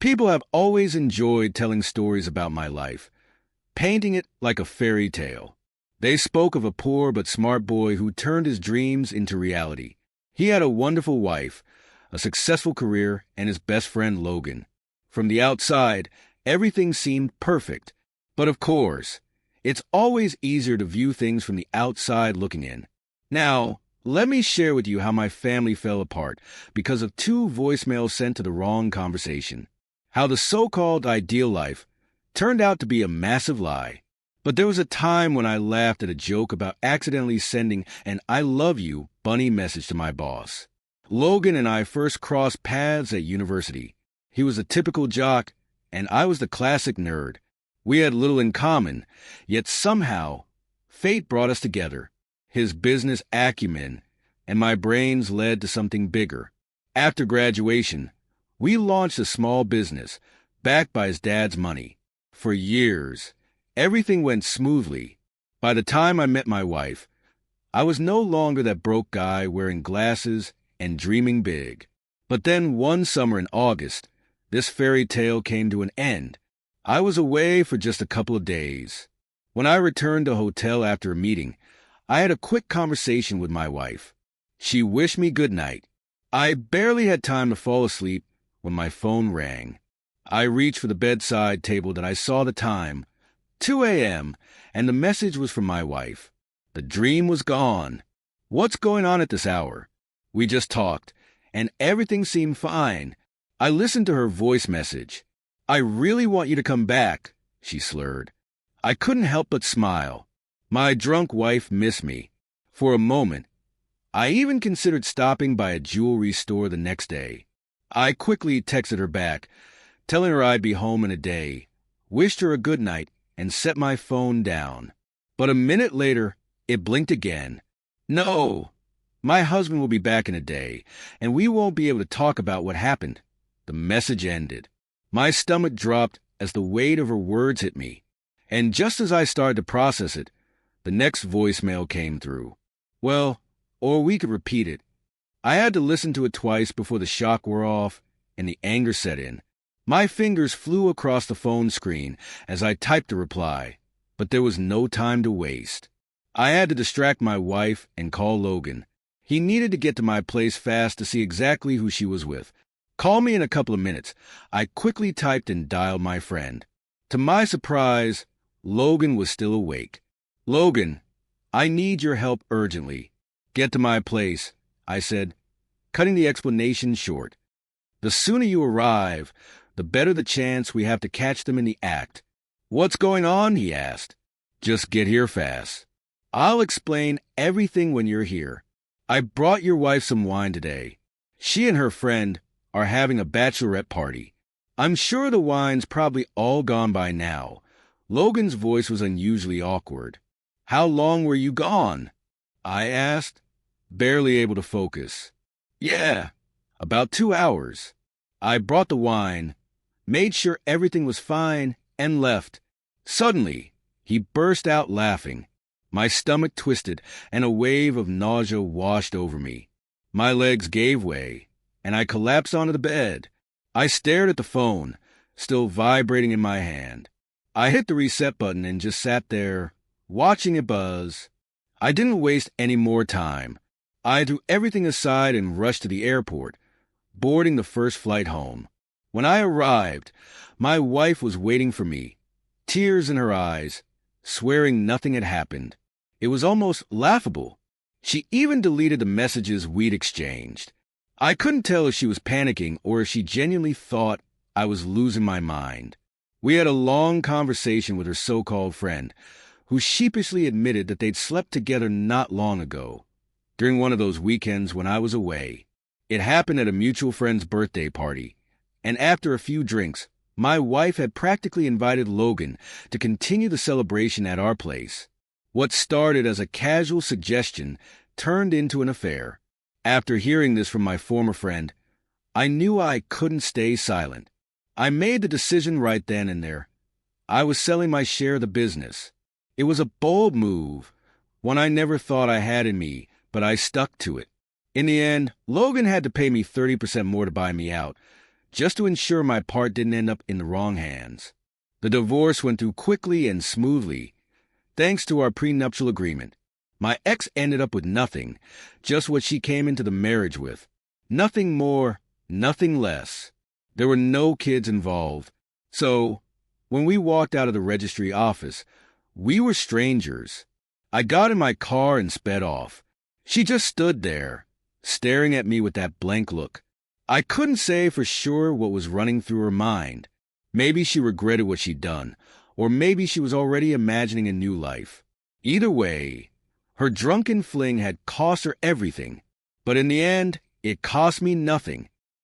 People have always enjoyed telling stories about my life, painting it like a fairy tale. They spoke of a poor but smart boy who turned his dreams into reality. He had a wonderful wife, a successful career, and his best friend Logan. From the outside, everything seemed perfect. But of course, it's always easier to view things from the outside looking in. Now, let me share with you how my family fell apart because of 2 voicemails sent to the wrong conversation. How the so-called ideal life turned out to be a massive lie. But there was a time when I laughed at a joke about accidentally sending an "I love you" bunny message to my boss. Logan and I first crossed paths at university. He was a typical jock, and I was the classic nerd. We had little in common, yet somehow, fate brought us together. His business acumen and my brains led to something bigger. After graduation, we launched a small business, backed by his dad's money. For years, everything went smoothly. By the time I met my wife, I was no longer that broke guy wearing glasses and dreaming big. But then one summer in August, this fairy tale came to an end. I was away for just a couple of days. When I returned to the hotel after a meeting, I had a quick conversation with my wife. She wished me good night. I barely had time to fall asleep when my phone rang. I reached for the bedside table and I saw the time, 2 a.m., and the message was from my wife. The dream was gone. What's going on at this hour? We just talked, and everything seemed fine. I listened to her voice message. "I really want you to come back," she slurred. I couldn't help but smile. My drunk wife missed me. For a moment, I even considered stopping by a jewelry store the next day. I quickly texted her back, telling her I'd be home in a day, wished her a good night, and set my phone down. But a minute later, it blinked again. "No, my husband will be back in a day, and we won't be able to talk about what happened." The message ended. My stomach dropped as the weight of her words hit me. And just as I started to process it, the next voicemail came through. Well, or we could repeat it. I had to listen to it twice before the shock wore off and the anger set in. My fingers flew across the phone screen as I typed the reply, but there was no time to waste. I had to distract my wife and call Logan. He needed to get to my place fast to see exactly who she was with. "Call me in a couple of minutes." I quickly typed and dialed my friend. To my surprise, Logan was still awake. "Logan, I need your help urgently." "Get to my place," I said, cutting the explanation short. "The sooner you arrive, the better the chance we have to catch them in the act." "What's going on?" he asked. "Just get here fast. I'll explain everything when you're here. I brought your wife some wine today. She and her friend are having a bachelorette party. I'm sure the wine's probably all gone by now." Logan's voice was unusually awkward. "How long were you gone?" I asked, barely able to focus. "Yeah, about 2 hours. I brought the wine, made sure everything was fine, and left." Suddenly, he burst out laughing. My stomach twisted, and a wave of nausea washed over me. My legs gave way, and I collapsed onto the bed. I stared at the phone, still vibrating in my hand. I hit the reset button and just sat there, watching it buzz. I didn't waste any more time. I threw everything aside and rushed to the airport, boarding the first flight home. When I arrived, my wife was waiting for me, tears in her eyes, swearing nothing had happened. It was almost laughable. She even deleted the messages we'd exchanged. I couldn't tell if she was panicking or if she genuinely thought I was losing my mind. We had a long conversation with her so-called friend, who sheepishly admitted that they'd slept together not long ago, during one of those weekends when I was away. It happened at a mutual friend's birthday party, and after a few drinks, my wife had practically invited Logan to continue the celebration at our place. What started as a casual suggestion turned into an affair. After hearing this from my former friend, I knew I couldn't stay silent. I made the decision right then and there. I was selling my share of the business. It was a bold move, one I never thought I had in me, but I stuck to it. In the end, Logan had to pay me 30% more to buy me out, just to ensure my part didn't end up in the wrong hands. The divorce went through quickly and smoothly, thanks to our prenuptial agreement. My ex ended up with nothing, just what she came into the marriage with. Nothing more, nothing less. There were no kids involved. So, when we walked out of the registry office, we were strangers. I got in my car and sped off. She just stood there, staring at me with that blank look. I couldn't say for sure what was running through her mind. Maybe she regretted what she'd done, or maybe she was already imagining a new life. Either way, her drunken fling had cost her everything, but in the end, it cost me nothing.